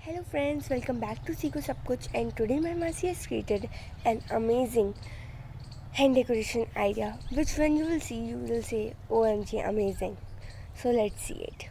Hello friends, welcome back to SiKHO Kuch, and today my Masi has created an amazing hand decoration idea which when you will see you will say OMG amazing. So let's see it.